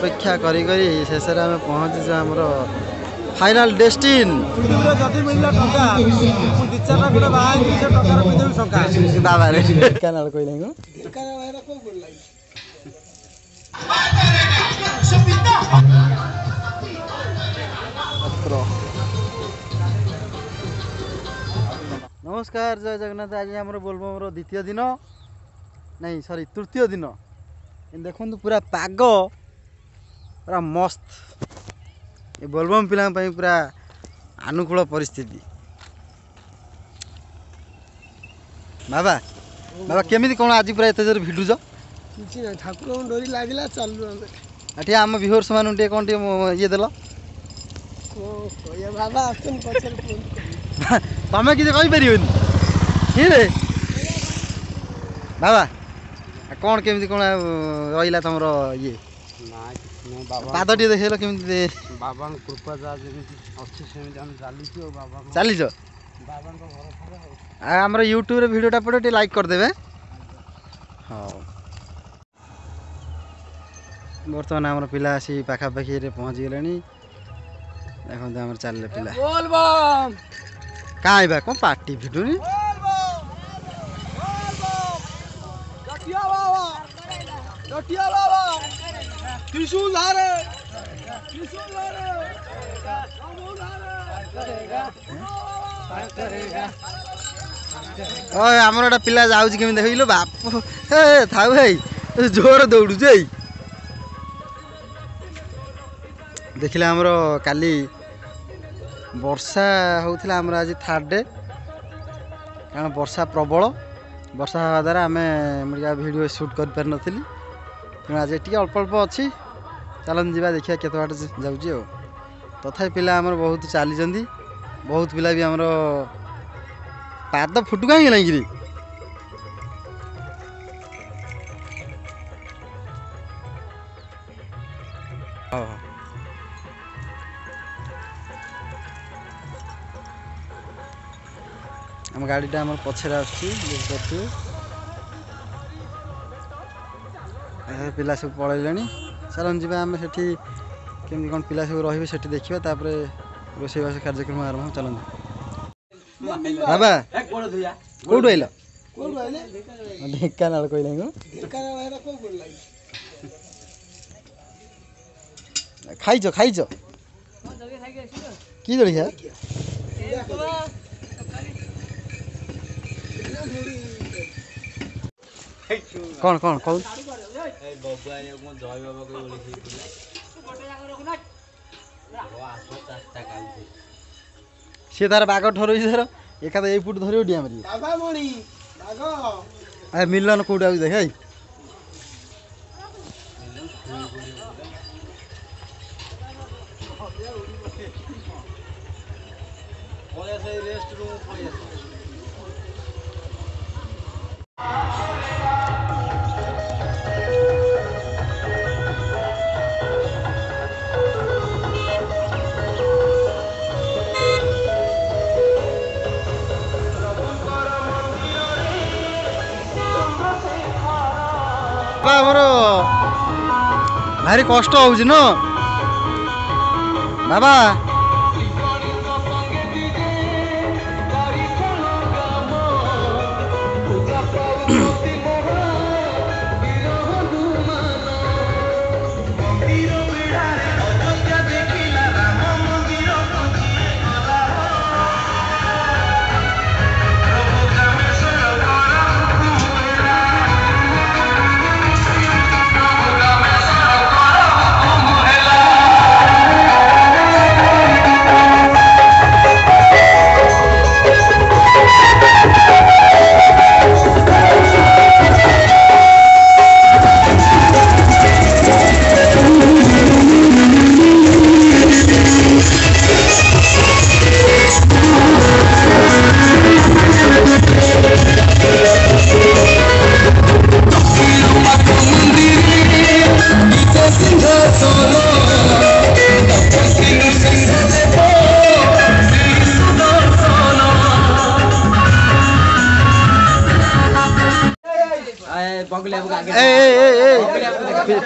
अपेक्षा करी करी शेष में आम पहुँचु आमर फाइनाल डेस्टिन बाबा नमस्कार जय जगन्नाथ। आज आम बोलबम द्वितीय दिन नहीं सॉरी तृतीय दिन देखो पूरा पाग पूरा मस्त ये बोलबम पिला पूरा अनुकूल परिस्थिति। बाबा बाबा केमी कौन आज पूरा एत जोर भिडुच कि ठाकुर डोरी लगे चलू आम आम व्यूअर्स मान कौन ये देल बाबा तमें किसी कहीपर बाबा कौन केमी कौन रहा तुम ये पाद टे देखेल केमी बाबा कृपा चलीच आम यूट्यूब वीडियोटा पड़े लाइक करदे। हाँ बर्तमान आम पिला आसी पाखापाखि पहुँची गले देखते आम चल पिला कहाँ आइबा कौन पार्टी भिडुनी आमर गोटे पिला जाऊँ केमी देख लो बाप था जोर दौड़ू देखिले आमर काली वर्षा होता आमर आज थर्ड डे कारण वर्षा प्रबल वर्षा हवा द्वारा आम वीडियो शूट कर पार नी तेणु आज टी अल्प अल्प अच्छी चलन जा देखिए केत बाट जाऊँगी तथा पिला आमर बहुत चली बहुत पिला भी आमर पाद फुटु कहीं कि आम गाड़ीटा आम पछरे आसुच्छी पिला सब पलैले चलन जी आम से केमी कौन पिला सब रे देखा रोषेईवास कार्यक्रम आरंभ चलन बाबा कौटू आइल ढेकाना कहले खाइच खाइच कि जलिया कौन कौन कौन सी तार बाघ ठर धर एका ये फुट धर डिया मारी मिलन कौट आज देख आमर भारी कष्ट हो न बाबा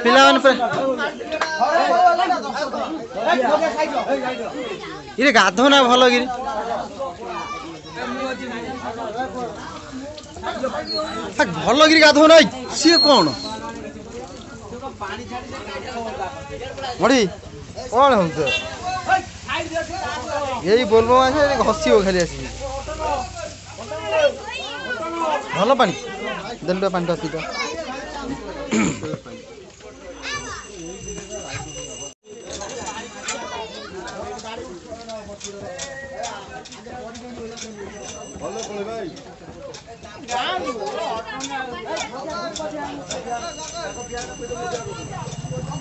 पिला ଇରେ ଗାଧ ନା ଭଲ କିରି ଭଲ କିରି ଗାଧ ନାଇଁ ସିଏ କଣ ମଡି କଣ ହଉଛ ଏଇ ବୋଲବ ମାସ ଘଷିବ ଖାଲି ଆସିକି ଭଲ ପାଣି ଦେଲୁ ପାଣି ଟା ପିଇଦ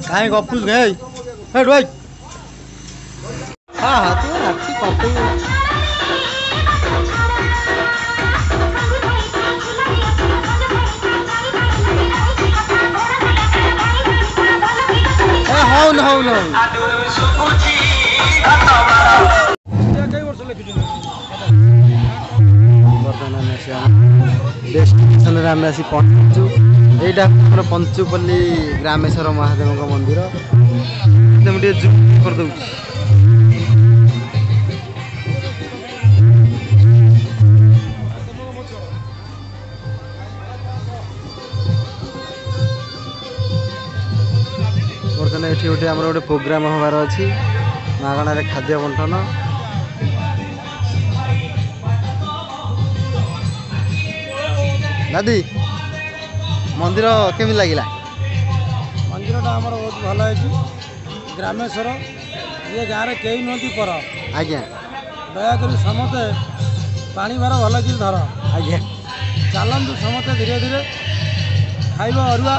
କାହିଁ ଗପୁଛୁ ଭାଇ ହେଠୁ ଭାଇ ହଁ ତୁ ରାତି କଟୁ ହଉନ ହଉନ ବର୍ତ୍ତମାନ ଡେଷ୍ଟିନେସନରେ ଆମେ ଆସି ପହଞ୍ଚୁଛୁ ଏଇଟା ଆମର ପଞ୍ଚୁପଲ୍ଲୀ ଗ୍ରାମେଶ୍ୱର ମହାଦେବଙ୍କ ମନ୍ଦିର ମୁଁ ଟିକେ ଜୁମ୍ କରିଦେଉଛି ବର୍ତ୍ତମାନ ଏଠି ଗୋଟେ ଆମର ଗୋଟେ ପ୍ରୋଗ୍ରାମ ହେବାର ଅଛି ମାଗଣାରେ ଖାଦ୍ୟ ବଣ୍ଟନ ଦାଦି ମନ୍ଦିର କେମିତି ଲାଗିଲା ମନ୍ଦିରଟା ଆମର ବହୁତ ଭଲ ହେଇଛି ଗ୍ରାମେଶ୍ୱର ଇଏ ଗାଁରେ କେହି ନୁହନ୍ତି ପର ଆଜ୍ଞା ଦୟାକରି ସମସ୍ତେ ପାଣି ଭାର ଭଲକିରି ଧର ଆଜ୍ଞା ଚାଲନ୍ତୁ ସମସ୍ତେ ଧୀରେ ଧୀରେ ଖାଇବ ଅରୁଆ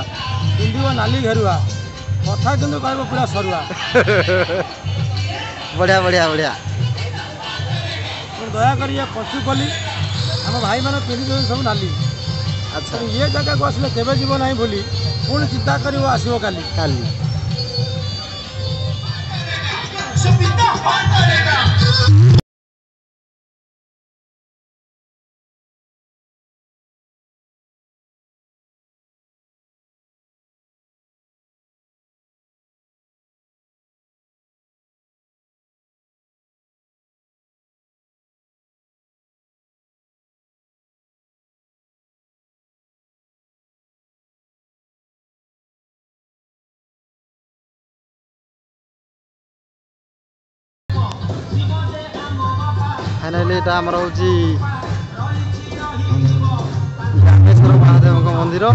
ପିନ୍ଧିବ ନାଲି ଘେରୁଆ କଥା କିନ୍ତୁ କହିବ ପୁରା ସରୁଆ ବଢ଼ିଆ ବଢ଼ିଆ ବଢ଼ିଆ ଦୟାକରି ଇଏ ପଞ୍ଚୁପଲ୍ଲୀ ଆମ ଭାଇମାନେ ପିନ୍ଧିଛନ୍ତି ସବୁ ନାଲି ଆଚ୍ଛା ଇଏ ଜାଗାକୁ ଆସିଲେ କେବେ ଯିବ ନାହିଁ ବୋଲି ପୁଣି ଚିନ୍ତା କରିବ ଆସିବ କାଲି କାଲି फाइनाली এটা ଆମର ହେଉଛି ଗ୍ରାମେଶ୍ୱର ମହାଦେବଙ୍କ ମନ୍ଦିର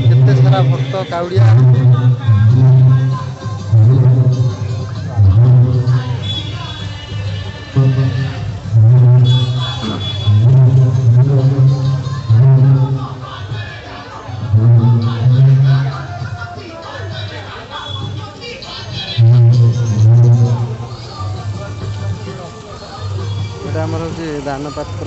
କେତେ ସାରା ଭକ୍ତ କାଉଡ଼ିଆ এটা আমার হচ্ছে দান পাত্র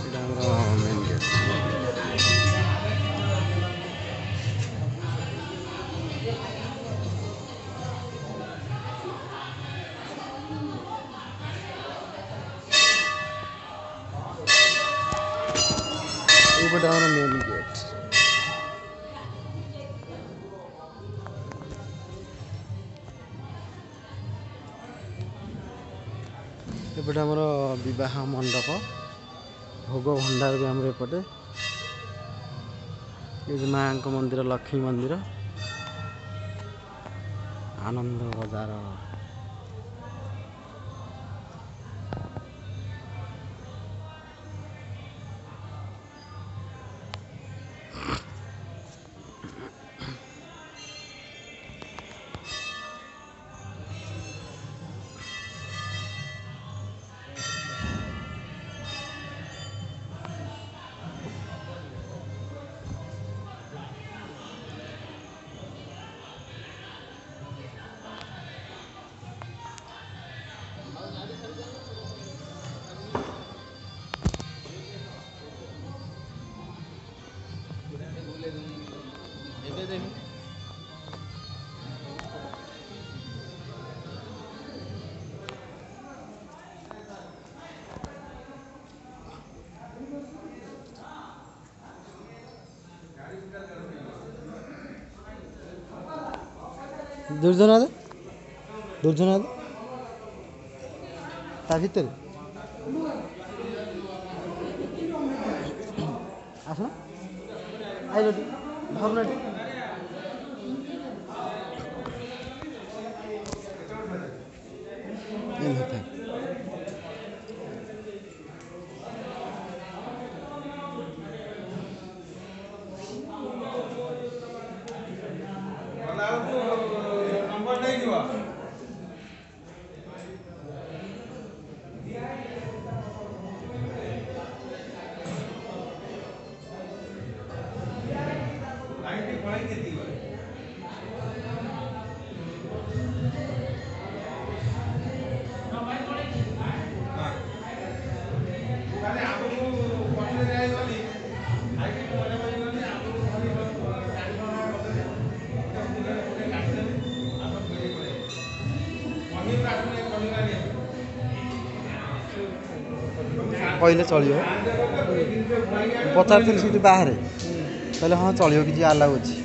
এটা আমার মেন গেট এইপটে আমার মেন গেট एपटे आमर विवाह मंडप भोग भंडार भी आम एपटे ये माँ मंदिर लक्ष्मी मंदिर आनंद बजार दुर्जन दुर्जन ता भीतर आसना आइल धरना कहले चलियो पचार सीट बाहर कहले हाँ चलियो कि आलाउ अच्छी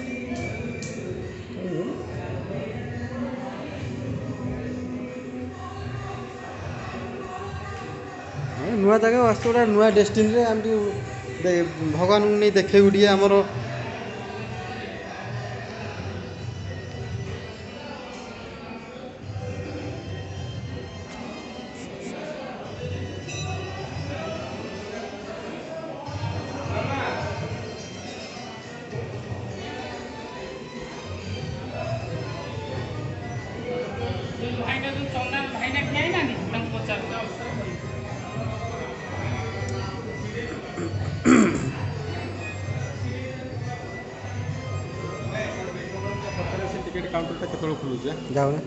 नुआ जगह आस गोटे नुआ डेस्टिनी आम भगवान को नहीं देखे टे आमर टिकेट काउंटर केतल खुलुचे जाऊना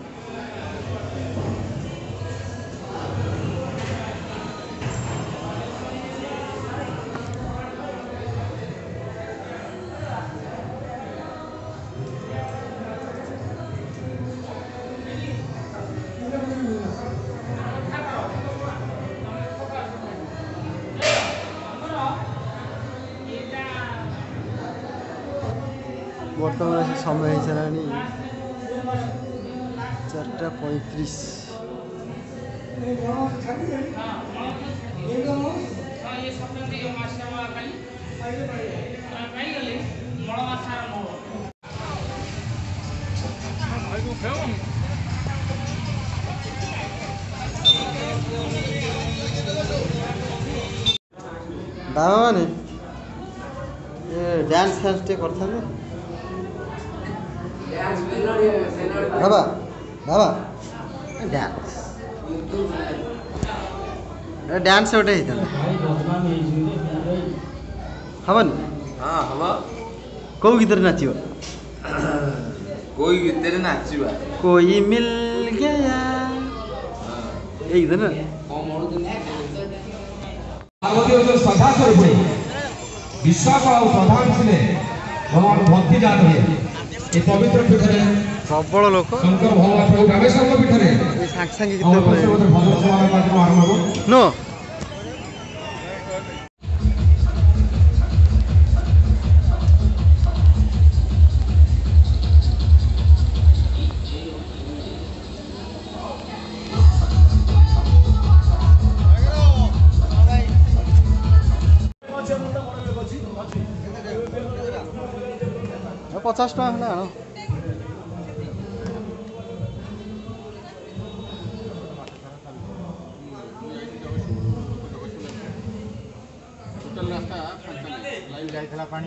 बर्तमान आसी समय हो सारा 4:35 बाबा माने डांस फैंस टे करते बाबा बाबा डांस डांस गोटे हबन हाँ हवा कौ गीत नाचियो कोई गीत नाचवा कोई मिल गया ये गीत ना श्रद्धा स्वरूप विश्वास और प्रधान थे भगवान भक्ति जान ये पवित्र पीठ में प्रबल लोक शंकर भगवान प्रभु रामेश्वर पीठ में सागे सागे भजन सभा कार्यक्रम आरंभ हो नो पचास टाँह खंडे आण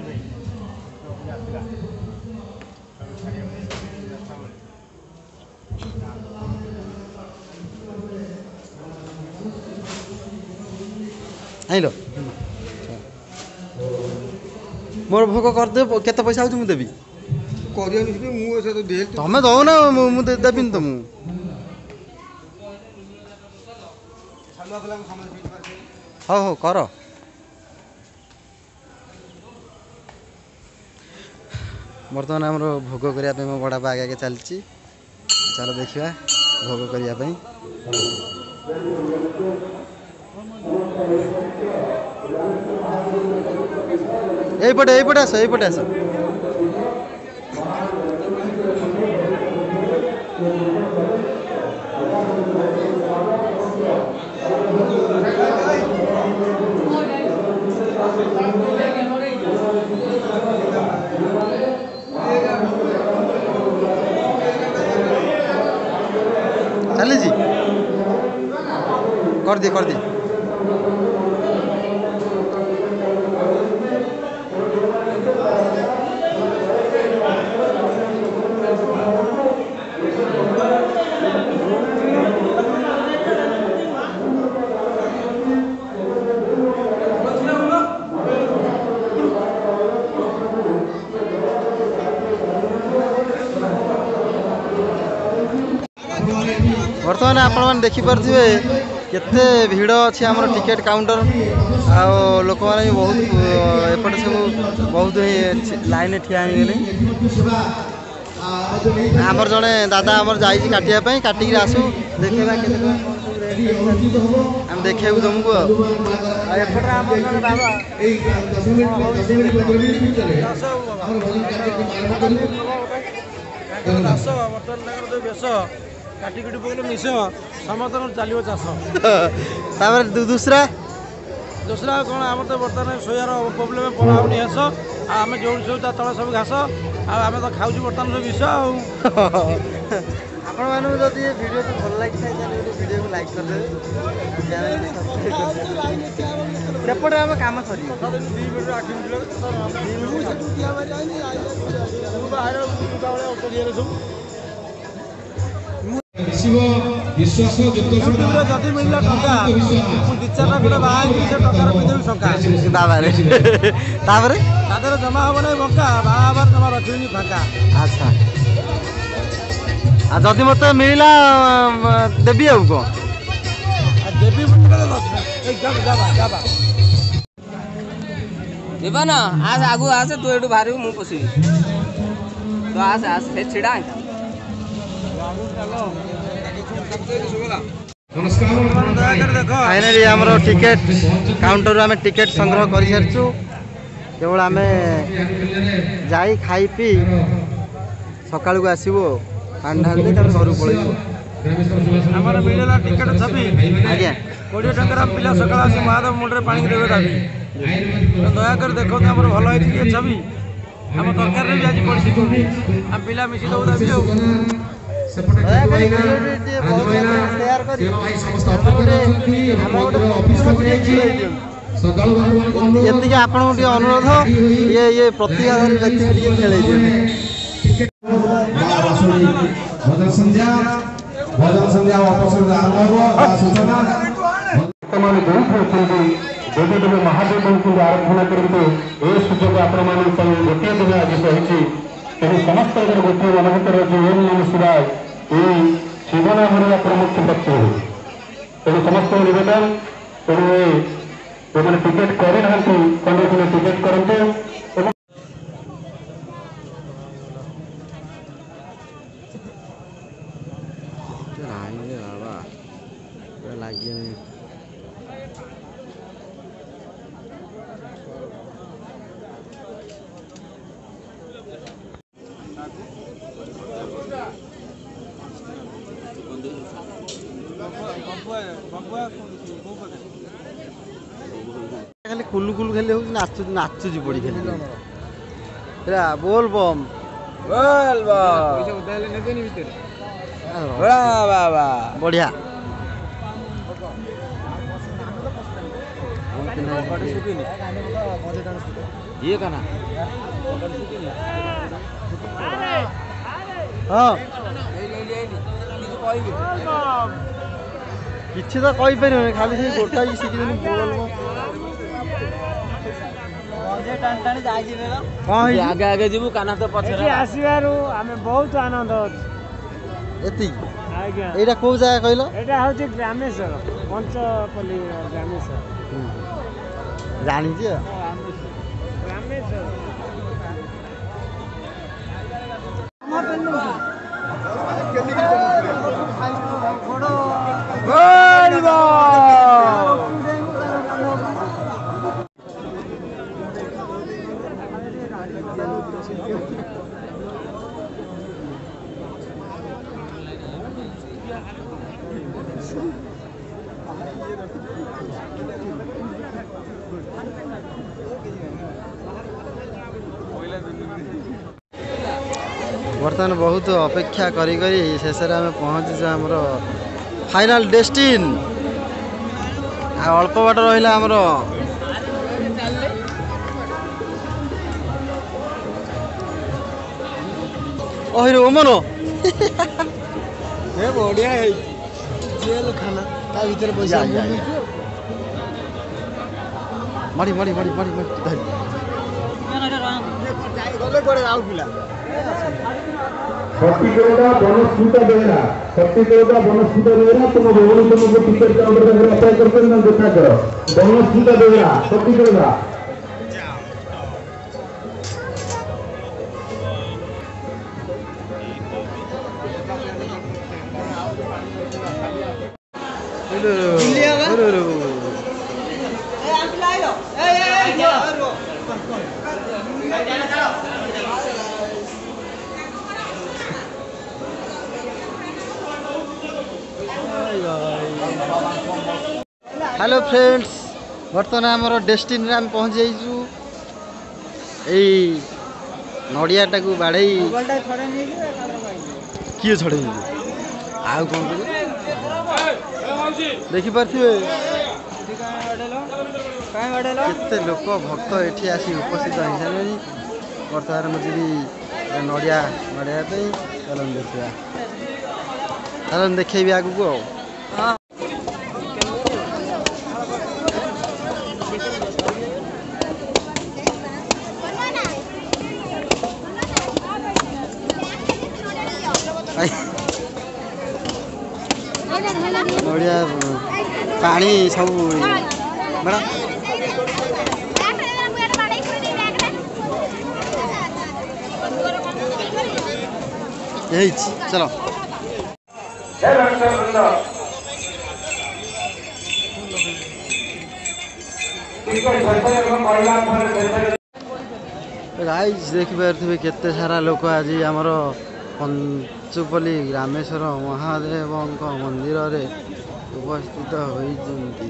आइल मोर भोग करदे केते पैसा आउछ मु देबी तमें दो ना मुझे देवी तुम हाँ हो कर बर्तमान आम भोग करने मो बड़ा आगे आगे चलती चलो देखा भोग करने यहीपटे आस यहीपटे आस चली कर दिए बर्तमान आपण मैंने देखिपे केते भिड़ अच्छी आम टिकेट काउंटर लोक मैंने बहुत एपटे सब बहुत लाइन ठिया आमर जड़े दादा आमर जाइए काटापी काटिक आसू देखा आम देखा तुमको एपटे आम बाबा काटी काटी पकड़े मिस समस्त चलो चाष दूसरा कौन आम तो बर्तमान शोयार प्रोब्लेम पड़ाऊनी घास आम जो शो तले सब घास आम तो खाऊ बर्तमान सब विष आपण मानू जदि वीडियो को भल लगी थाए वीडियो को लाइक कर दे सेपटे आम काम सरी विश्वास जदि मिलला टका दी चार खंडे बाहर से टकार पिदेबी शंका तापर जमा हम ना बंका बाहर जमा रखी फाँका अच्छा जदि मत मिलला देवी आउ कौन देवी जीवा ना आस आगु आस तू एटू बाहर मु पशि तो आस आस छिड़ा फाइनाली आम टिकेट काउंटर आम टिकेट संग्रह कर सारी केवल आम जाई खाई पी सका आसबू पानी ढाल घर पलू आमर मिलला टिकेट छवि आज्ञा 20 टकर पिला सका आस महादेव मुंडे पानी देवे दाबी दयाकर देखो आम भल होती छवि आम तरकारी भी आज पड़ी कोबी आम पिला मिसी दऊ दाबी ये आपन अनुरोध ये प्रतिभाधारी व्यक्ति खेल महादेव को आराधना करते सुजोग आपण गोटे दिन आज रही तेणु समस्त गोटे मन भर जो ओम नम शिवाय ये शिवनाम मुख्य पक्ष तेणु समस्त निवेदन तेणु जो मैंने टिकेट करना कंडक्टर टिकेट करते लगे खाली कुलु कुलु खाली हो नाचुची पड़ी खाली बोल बम बढ़िया ये कहना हाँ किसी तो कही पार खाली से गोटा शिखिदेनी आगे आगे जीवु काना तो पछरे आसबार आम बहुत आनंद एति एटा को जगह कहलो एटा होची ग्रामेश्वर पंचपल्ली ग्रामेश्वर जानी छी ग्रामेश्वर बर्तमान बहुत अपेक्षा करी करी शेष में आम पहुँचीचु आमर फाइनाल डेस्टिन अल्प बाट रहा आमर ओहिर ओमन बढ़िया जेल खाना ता भीतर पैसा मड़ी मड़ी मड़ी मड़ी मड़ी धरी गले पड़े आउ पिला छत्तीसगढ़ बनस्मिता बेहरा छत्तीसगढ़ बनस्मिता बेहरा तुम भवन तुमको टिकट काउंटर में अप्लाई करते ना देखा करो बनस्मिता बेहरा छत्तीसगढ़ हेलो फ्रेंड्स बर्तमान आमर डेस्टिन रे पहुँच जाइचु एई नड़ियाटा को बाड़े किए छड़े आउ कौन देखी पारे केते लोक भक्त एठी आसी उपस्थित हो सारे बर्तमान मुझे नड़िया नड़िया चलन देखा चलन देखेबी आगू को नड़िया पानी सब मैडम चलो गाइस देखि पारे केते सारा लोक आज आमर पंचुपल्ली रामेश्वर महादेव मंदिर रे उपस्थित होइचंती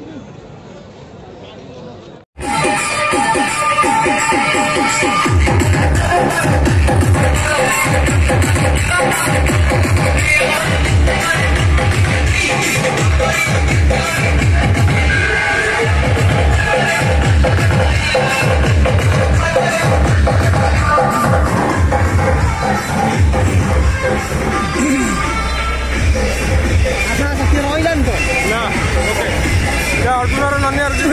अर्जुन नन्ही अर्जुन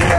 आ